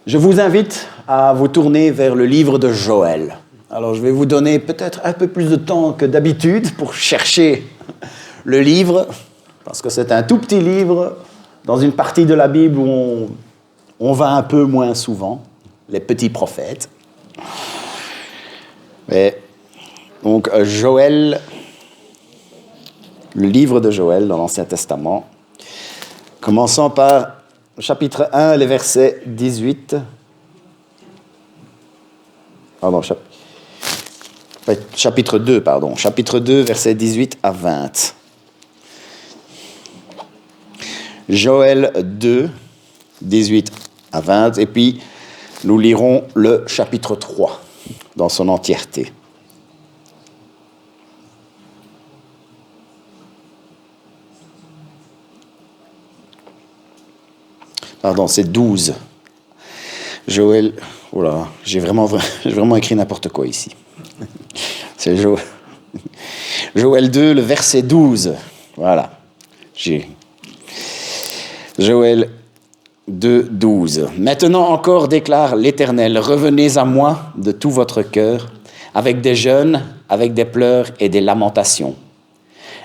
Je vous invite à vous tourner vers le livre de Joël. Alors, je vais vous donner peut-être un peu plus de temps que d'habitude pour chercher le livre, parce que c'est un tout petit livre dans une partie de la Bible où on va un peu moins souvent, les petits prophètes. Donc, Joël, le livre de Joël dans l'Ancien Testament, commençant par chapitre 1, les versets 18. Chapitre 2, versets 18 à 20. Joël 2, 18 à 20, et puis nous lirons le chapitre 3 dans son entièreté. Pardon, c'est 12. Joël, j'ai vraiment écrit n'importe quoi ici. C'est Joël 2, le verset 12. Voilà. Joël 2, 12. Maintenant encore, déclare l'Éternel, revenez à moi de tout votre cœur, avec des jeûnes, avec des pleurs et des lamentations.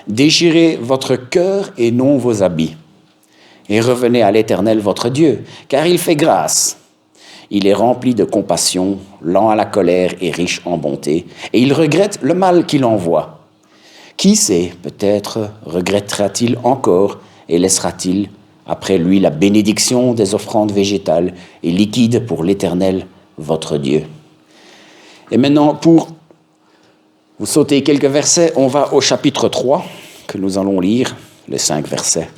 Déchirez votre cœur et non vos habits. Et revenez à l'Éternel votre Dieu, car il fait grâce. Il est rempli de compassion, lent à la colère et riche en bonté, et il regrette le mal qu'il envoie. Qui sait, peut-être regrettera-t-il encore et laissera-t-il après lui la bénédiction des offrandes végétales et liquides pour l'Éternel votre Dieu. Et maintenant, pour vous sauter quelques versets, on va au chapitre 3, que nous allons lire, les 5 versets.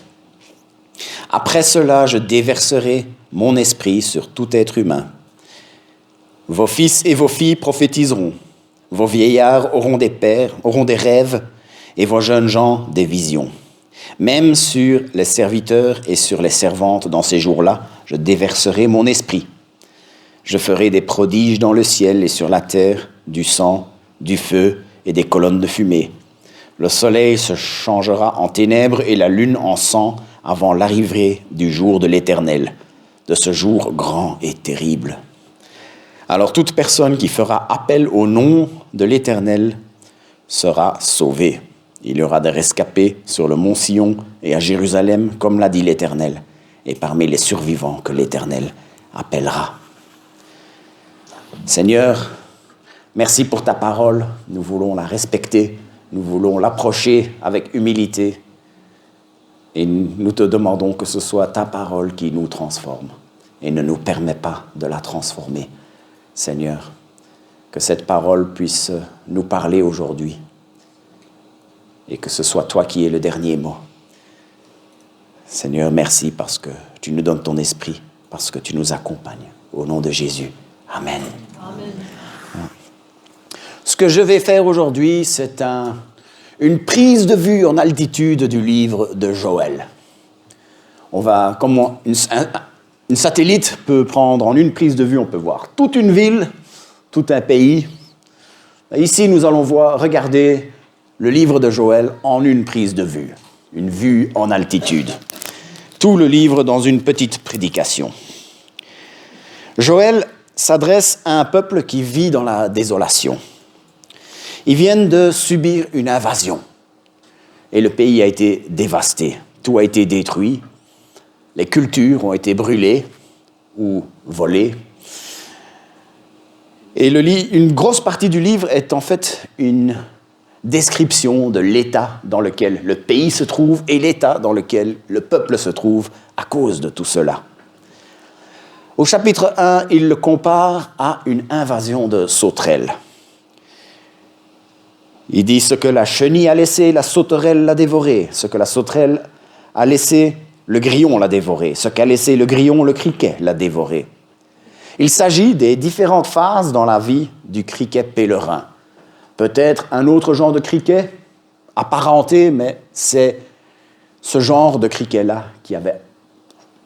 Après cela, je déverserai mon esprit sur tout être humain. Vos fils et vos filles prophétiseront. Vos vieillards auront des rêves, et vos jeunes gens des visions. Même sur les serviteurs et sur les servantes dans ces jours-là, je déverserai mon esprit. Je ferai des prodiges dans le ciel et sur la terre, du sang, du feu et des colonnes de fumée. Le soleil se changera en ténèbres et la lune en sang avant l'arrivée du jour de l'Éternel, de ce jour grand et terrible. Alors toute personne qui fera appel au nom de l'Éternel sera sauvée. Il y aura des rescapés sur le mont Sion et à Jérusalem, comme l'a dit l'Éternel, et parmi les survivants que l'Éternel appellera. Seigneur, merci pour ta parole. Nous voulons la respecter, nous voulons l'approcher avec humilité. Et nous te demandons que ce soit ta parole qui nous transforme et ne nous permet pas de la transformer. Seigneur, que cette parole puisse nous parler aujourd'hui et que ce soit toi qui aies le dernier mot. Seigneur, merci parce que tu nous donnes ton esprit, parce que tu nous accompagnes. Au nom de Jésus. Amen. Amen. Ce que je vais faire aujourd'hui, c'est une prise de vue en altitude du livre de Joël. Comme une satellite peut prendre en une prise de vue, on peut voir toute une ville, tout un pays. Ici, nous allons regarder le livre de Joël en une prise de vue, une vue en altitude. Tout le livre dans une petite prédication. Joël s'adresse à un peuple qui vit dans la désolation. Ils viennent de subir une invasion et le pays a été dévasté. Tout a été détruit. Les cultures ont été brûlées ou volées. Et une grosse partie du livre est en fait une description de l'état dans lequel le pays se trouve et l'état dans lequel le peuple se trouve à cause de tout cela. Au chapitre 1, il le compare à une invasion de sauterelles. Il dit ce que la chenille a laissé, la sauterelle l'a dévoré. Ce que la sauterelle a laissé, le grillon l'a dévoré. Ce qu'a laissé le grillon, le criquet l'a dévoré. Il s'agit des différentes phases dans la vie du criquet pèlerin. Peut-être un autre genre de criquet, apparenté, mais c'est ce genre de criquet-là qui avait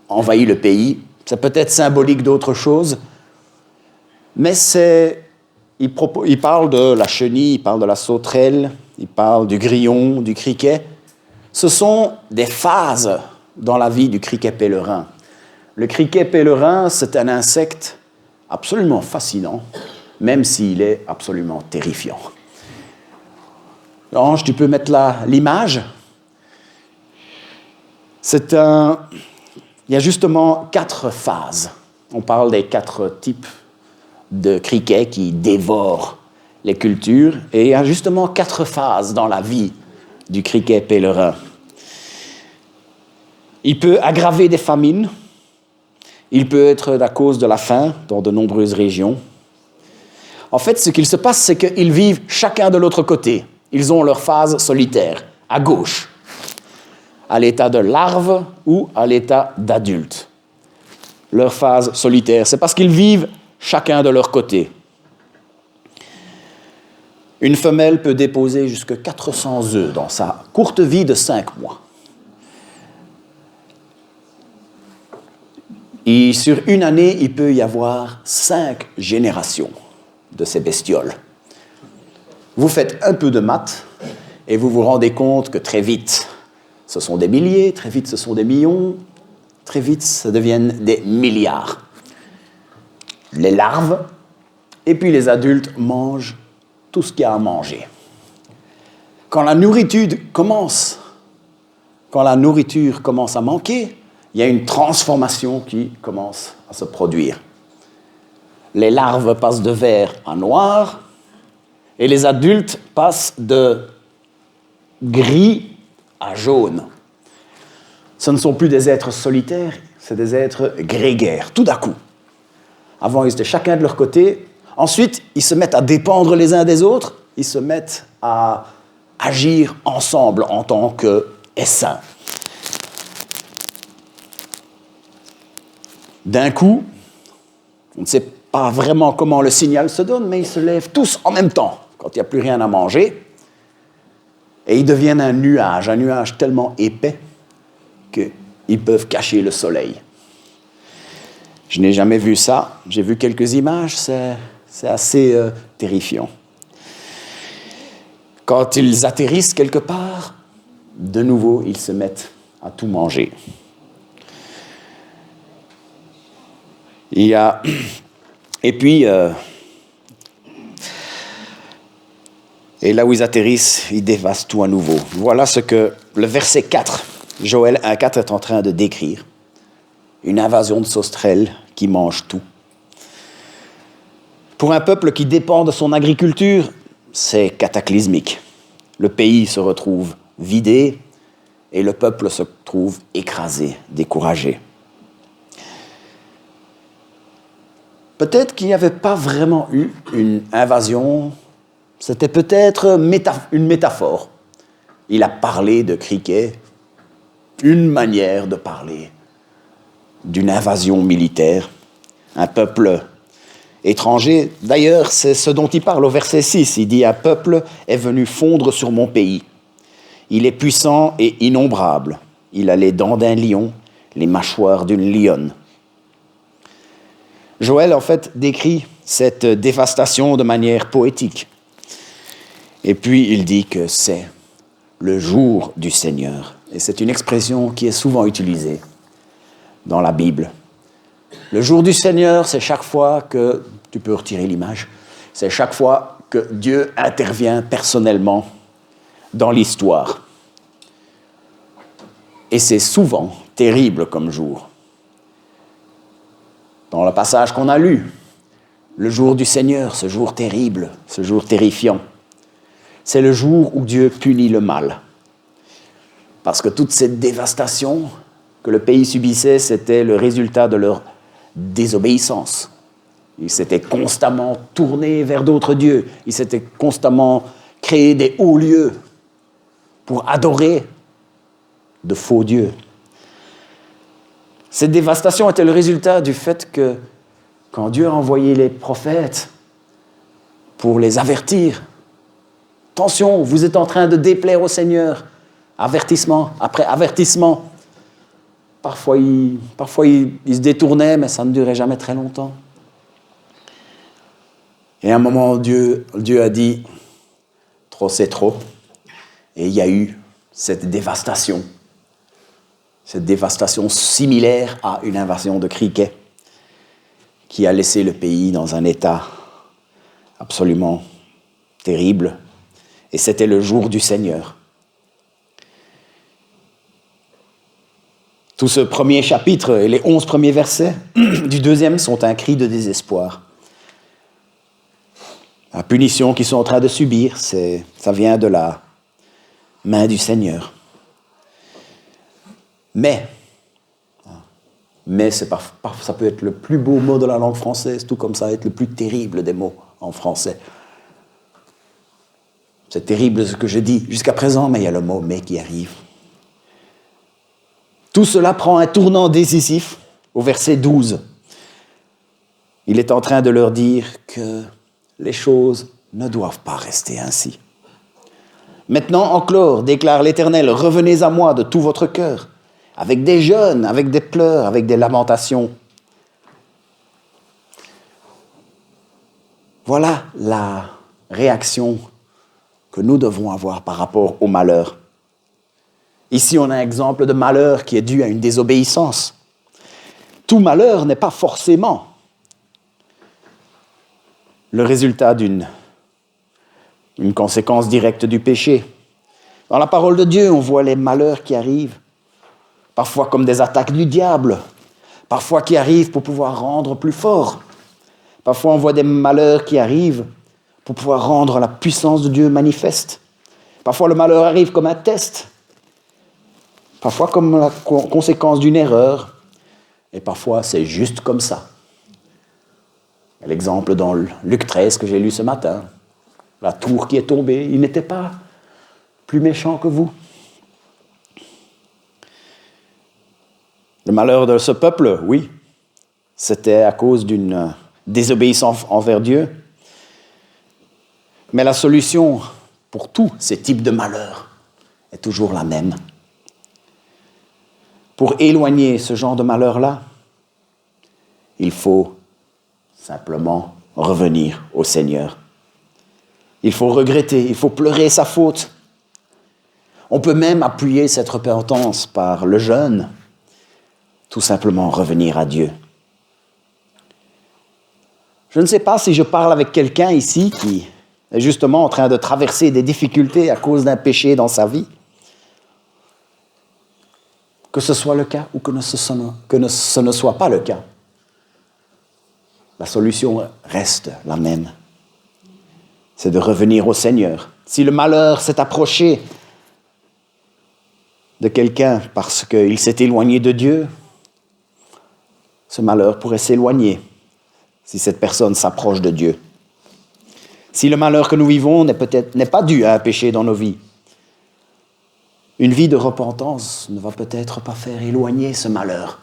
envahi le pays. C'est peut-être symbolique d'autre chose, mais il parle de la chenille, il parle de la sauterelle, il parle du grillon, du criquet. Ce sont des phases dans la vie du criquet pèlerin. le criquet pèlerin, c'est un insecte absolument fascinant, même s'il est absolument terrifiant. Ange, tu peux mettre là l'image. Il y a justement 4 phases. On parle des 4 types de criquets qui dévorent les cultures. Et il y a justement 4 phases dans la vie du criquet pèlerin. Il peut aggraver des famines. Il peut être à cause de la faim dans de nombreuses régions. En fait, ce qu'il se passe, c'est qu'ils vivent chacun de l'autre côté. Ils ont leur phase solitaire, à gauche, à l'état de larve ou à l'état d'adulte. Leur phase solitaire, c'est parce qu'ils vivent chacun de leur côté. Une femelle peut déposer jusqu'à 400 œufs dans sa courte vie de 5 mois. Et sur une année, il peut y avoir 5 générations de ces bestioles. Vous faites un peu de maths et vous vous rendez compte que très vite, ce sont des milliers, très vite, ce sont des millions, très vite, ça deviennent des milliards. Les larves, et puis les adultes mangent tout ce qu'il y a à manger. Quand la nourriture commence à manquer, il y a une transformation qui commence à se produire. Les larves passent de vert à noir, et les adultes passent de gris à jaune. Ce ne sont plus des êtres solitaires, c'est des êtres grégaires, tout d'un coup. Avant, ils étaient chacun de leur côté. Ensuite, ils se mettent à dépendre les uns des autres. Ils se mettent à agir ensemble en tant qu'essaims. D'un coup, on ne sait pas vraiment comment le signal se donne, mais ils se lèvent tous en même temps, quand il n'y a plus rien à manger. Et ils deviennent un nuage tellement épais qu'ils peuvent cacher le soleil. Je n'ai jamais vu ça. J'ai vu quelques images, c'est assez terrifiant. Quand ils atterrissent quelque part, de nouveau, ils se mettent à tout manger. Et puis, et là où ils atterrissent, ils dévastent tout à nouveau. Voilà ce que le verset 4, Joël 1,4 est en train de décrire. Une invasion de sauterelles qui mange tout. Pour un peuple qui dépend de son agriculture, c'est cataclysmique. Le pays se retrouve vidé et le peuple se trouve écrasé, découragé. Peut-être qu'il n'y avait pas vraiment eu une invasion, c'était peut-être une métaphore. Il a parlé de criquets, une manière de parler d'une invasion militaire, un peuple étranger. D'ailleurs, c'est ce dont il parle au verset 6. Il dit « Un peuple est venu fondre sur mon pays. Il est puissant et innombrable. Il a les dents d'un lion, les mâchoires d'une lionne. » Joël, en fait, décrit cette dévastation de manière poétique. Et puis, il dit que c'est le jour du Seigneur. Et c'est une expression qui est souvent utilisée dans la Bible. Le jour du Seigneur, c'est chaque fois que, tu peux retirer l'image, c'est chaque fois que Dieu intervient personnellement dans l'histoire. Et c'est souvent terrible comme jour. Dans le passage qu'on a lu, le jour du Seigneur, ce jour terrible, ce jour terrifiant, c'est le jour où Dieu punit le mal. Parce que toute cette dévastation que le pays subissait, c'était le résultat de leur désobéissance. Ils s'étaient constamment tournés vers d'autres dieux. Ils s'étaient constamment créés des hauts lieux pour adorer de faux dieux. Cette dévastation était le résultat du fait que quand Dieu a envoyé les prophètes pour les avertir, « Attention, vous êtes en train de déplaire au Seigneur. » Avertissement après avertissement. Parfois, ils se détournaient, mais ça ne durait jamais très longtemps. Et à un moment, Dieu a dit « Trop, c'est trop. » Et il y a eu cette dévastation. Cette dévastation similaire à une invasion de criquets qui a laissé le pays dans un état absolument terrible. Et c'était le jour du Seigneur. Tout ce premier chapitre et les 11 premiers versets du deuxième sont un cri de désespoir. La punition qu'ils sont en train de subir, ça vient de la main du Seigneur. Mais ça peut être le plus beau mot de la langue française, tout comme ça être le plus terrible des mots en français. C'est terrible ce que je dis jusqu'à présent, mais il y a le mot « mais » qui arrive. Tout cela prend un tournant décisif au verset 12. Il est en train de leur dire que les choses ne doivent pas rester ainsi. Maintenant encore, déclare l'Éternel, revenez à moi de tout votre cœur, avec des jeûnes, avec des pleurs, avec des lamentations. Voilà la réaction que nous devons avoir par rapport au malheur. Ici, on a un exemple de malheur qui est dû à une désobéissance. Tout malheur n'est pas forcément le résultat d'une conséquence directe du péché. Dans la parole de Dieu, on voit les malheurs qui arrivent, parfois comme des attaques du diable, parfois qui arrivent pour pouvoir rendre plus fort. Parfois, on voit des malheurs qui arrivent pour pouvoir rendre la puissance de Dieu manifeste. Parfois, le malheur arrive comme un test, parfois comme la conséquence d'une erreur, et parfois, c'est juste comme ça. L'exemple dans Luc 13 que j'ai lu ce matin, la tour qui est tombée, il n'était pas plus méchant que vous. Le malheur de ce peuple, oui, c'était à cause d'une désobéissance envers Dieu. Mais la solution pour tous ces types de malheurs est toujours la même. Pour éloigner ce genre de malheur-là, il faut simplement revenir au Seigneur. Il faut regretter, il faut pleurer sa faute. On peut même appuyer cette repentance par le jeûne, tout simplement revenir à Dieu. Je ne sais pas si je parle avec quelqu'un ici qui est justement en train de traverser des difficultés à cause d'un péché dans sa vie. Que ce soit le cas ou que ce ne soit pas le cas. La solution reste la même. C'est de revenir au Seigneur. Si le malheur s'est approché de quelqu'un parce qu'il s'est éloigné de Dieu, ce malheur pourrait s'éloigner si cette personne s'approche de Dieu. Si le malheur que nous vivons n'est pas dû à un péché dans nos vies, une vie de repentance ne va peut-être pas faire éloigner ce malheur.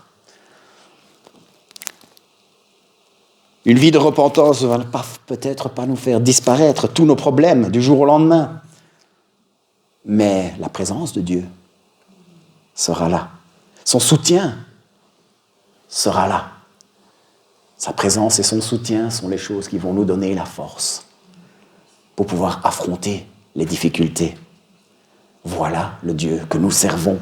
Une vie de repentance ne va peut-être pas nous faire disparaître tous nos problèmes du jour au lendemain. Mais la présence de Dieu sera là. Son soutien sera là. Sa présence et son soutien sont les choses qui vont nous donner la force pour pouvoir affronter les difficultés. Voilà le Dieu que nous servons.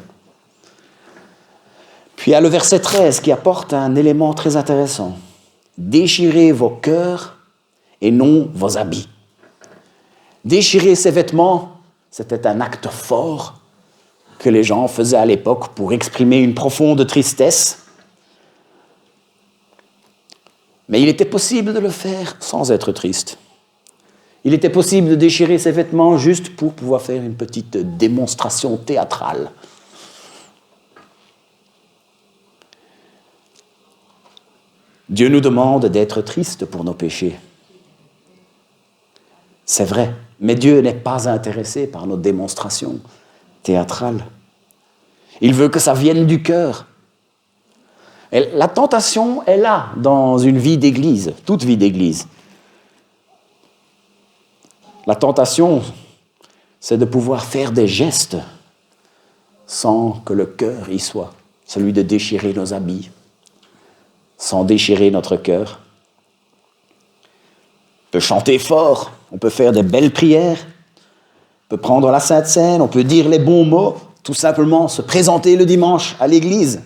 Puis il y a le verset 13 qui apporte un élément très intéressant. Déchirez vos cœurs et non vos habits. Déchirer ses vêtements, c'était un acte fort que les gens faisaient à l'époque pour exprimer une profonde tristesse. Mais il était possible de le faire sans être triste. Il était possible de déchirer ses vêtements juste pour pouvoir faire une petite démonstration théâtrale. Dieu nous demande d'être tristes pour nos péchés. C'est vrai, mais Dieu n'est pas intéressé par nos démonstrations théâtrales. Il veut que ça vienne du cœur. Et la tentation est là dans une vie d'église, toute vie d'église. La tentation, c'est de pouvoir faire des gestes sans que le cœur y soit, celui de déchirer nos habits, sans déchirer notre cœur. On peut chanter fort, on peut faire des belles prières, on peut prendre la Sainte Seine, on peut dire les bons mots, tout simplement se présenter le dimanche à l'église.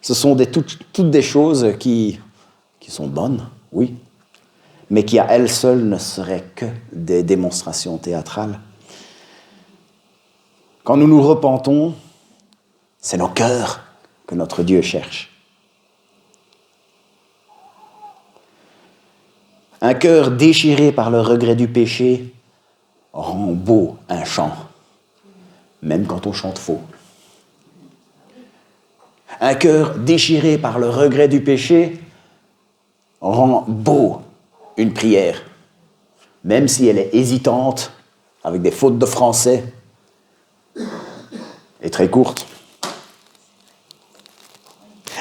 Ce sont toutes des choses qui sont bonnes, oui, mais qui à elles seules ne seraient que des démonstrations théâtrales. Quand nous nous repentons, c'est nos cœurs que notre Dieu cherche. Un cœur déchiré par le regret du péché rend beau un chant, même quand on chante faux. Un cœur déchiré par le regret du péché rend beau une prière, même si elle est hésitante, avec des fautes de français, et très courte.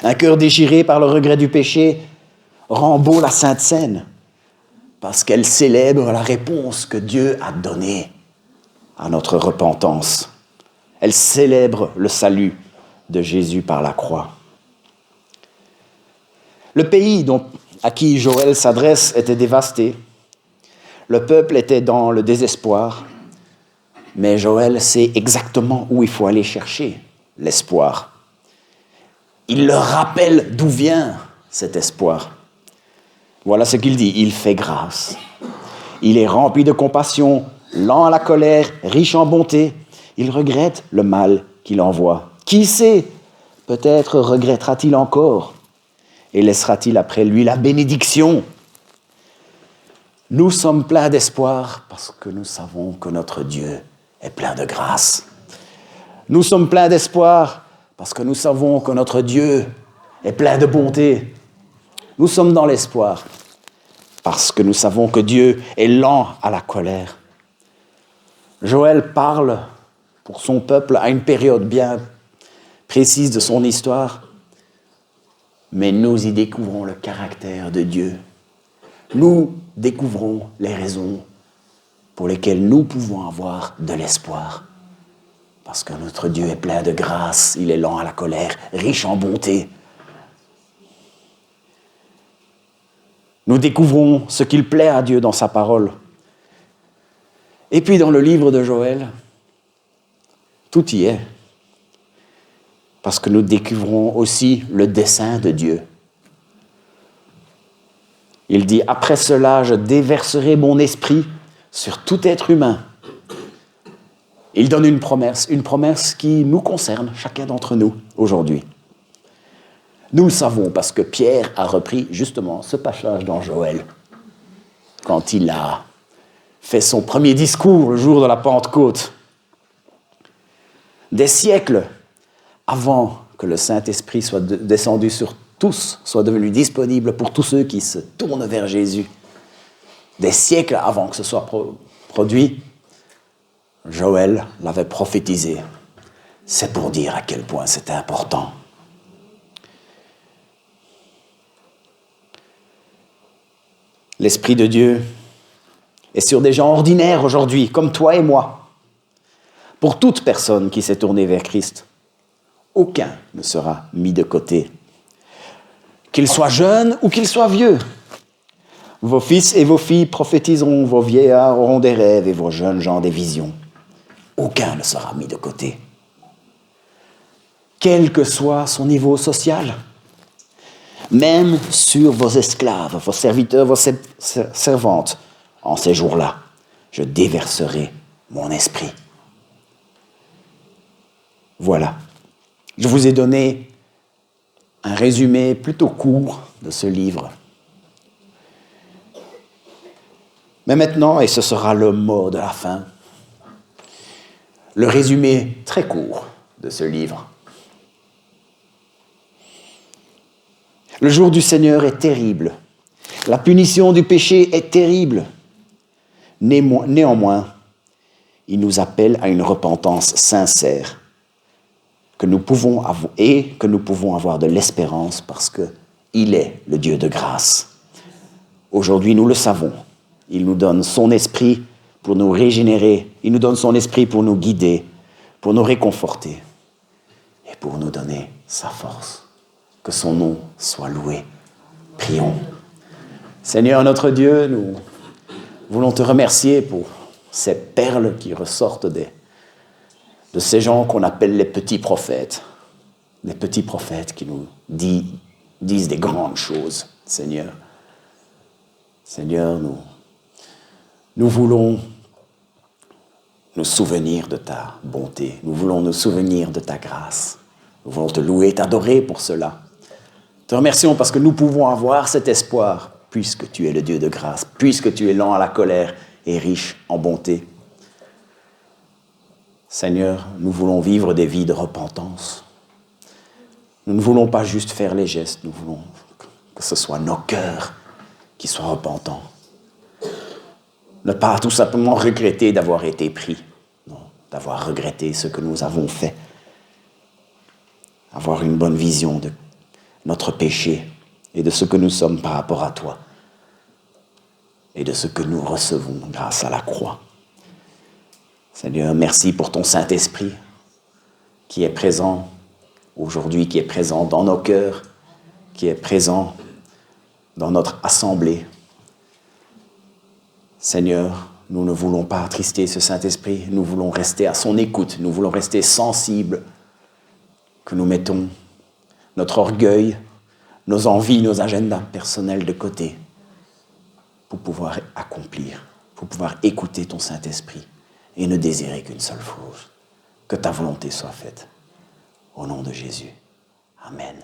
Un cœur déchiré par le regret du péché rend beau la Sainte Seine, parce qu'elle célèbre la réponse que Dieu a donnée à notre repentance. Elle célèbre le salut de Jésus par la croix. Le pays à qui Joël s'adresse était dévasté. Le peuple était dans le désespoir. Mais Joël sait exactement où il faut aller chercher l'espoir. Il leur rappelle d'où vient cet espoir. Voilà ce qu'il dit, il fait grâce. Il est rempli de compassion, lent à la colère, riche en bonté. Il regrette le mal qu'il envoie. Qui sait, peut-être regrettera-t-il encore et laissera-t-il après lui la bénédiction. Nous sommes pleins d'espoir parce que nous savons que notre Dieu est plein de grâce. Nous sommes pleins d'espoir parce que nous savons que notre Dieu est plein de bonté. Nous sommes dans l'espoir parce que nous savons que Dieu est lent à la colère. Joël parle pour son peuple à une période bien précise de son histoire, mais nous y découvrons le caractère de Dieu. Nous découvrons les raisons pour lesquelles nous pouvons avoir de l'espoir. Parce que notre Dieu est plein de grâce, il est lent à la colère, riche en bonté. Nous découvrons ce qu'il plaît à Dieu dans sa parole. Et puis dans le livre de Joël, tout y est. Parce que nous découvrons aussi le dessein de Dieu. Il dit « Après cela, je déverserai mon esprit sur tout être humain. » Il donne une promesse qui nous concerne, chacun d'entre nous, aujourd'hui. Nous le savons parce que Pierre a repris justement ce passage dans Joël, quand il a fait son premier discours le jour de la Pentecôte. Des siècles avant que le Saint-Esprit soit descendu sur tous, soit devenu disponible pour tous ceux qui se tournent vers Jésus. Des siècles avant que ce soit produit, Joël l'avait prophétisé. C'est pour dire à quel point c'était important. L'Esprit de Dieu est sur des gens ordinaires aujourd'hui, comme toi et moi. Pour toute personne qui s'est tournée vers Christ, aucun ne sera mis de côté. Qu'il soit jeune ou qu'il soit vieux. Vos fils et vos filles prophétiseront, vos vieillards auront des rêves et vos jeunes gens des visions. Aucun ne sera mis de côté. Quel que soit son niveau social, même sur vos esclaves, vos serviteurs, vos servantes, en ces jours-là, je déverserai mon esprit. Voilà. Je vous ai donné un résumé plutôt court de ce livre. Mais maintenant, et ce sera le mot de la fin, le résumé très court de ce livre. Le jour du Seigneur est terrible. La punition du péché est terrible. Néanmoins, il nous appelle à une repentance sincère que nous pouvons avoir de l'espérance parce qu'il est le Dieu de grâce. Aujourd'hui, nous le savons. Il nous donne son esprit pour nous régénérer. Il nous donne son esprit pour nous guider, pour nous réconforter et pour nous donner sa force. Que son nom soit loué. Prions. Seigneur notre Dieu, nous voulons te remercier pour ces perles qui ressortent de ces gens qu'on appelle les petits prophètes qui nous disent des grandes choses, Seigneur. Seigneur, nous voulons nous souvenir de ta bonté, nous voulons nous souvenir de ta grâce. Nous voulons te louer et t'adorer pour cela. Te remercions parce que nous pouvons avoir cet espoir, puisque tu es le Dieu de grâce, puisque tu es lent à la colère et riche en bonté. Seigneur, nous voulons vivre des vies de repentance. Nous ne voulons pas juste faire les gestes, nous voulons que ce soit nos cœurs qui soient repentants. Ne pas tout simplement regretter d'avoir été pris, non, d'avoir regretté ce que nous avons fait. Avoir une bonne vision de notre péché et de ce que nous sommes par rapport à toi et de ce que nous recevons grâce à la croix. Seigneur, merci pour ton Saint-Esprit qui est présent aujourd'hui, qui est présent dans nos cœurs, qui est présent dans notre assemblée. Seigneur, nous ne voulons pas attrister ce Saint-Esprit, nous voulons rester à son écoute, nous voulons rester sensibles, que nous mettons notre orgueil, nos envies, nos agendas personnels de côté pour pouvoir accomplir, pour pouvoir écouter ton Saint-Esprit et ne désirer qu'une seule chose, que ta volonté soit faite. Au nom de Jésus. Amen.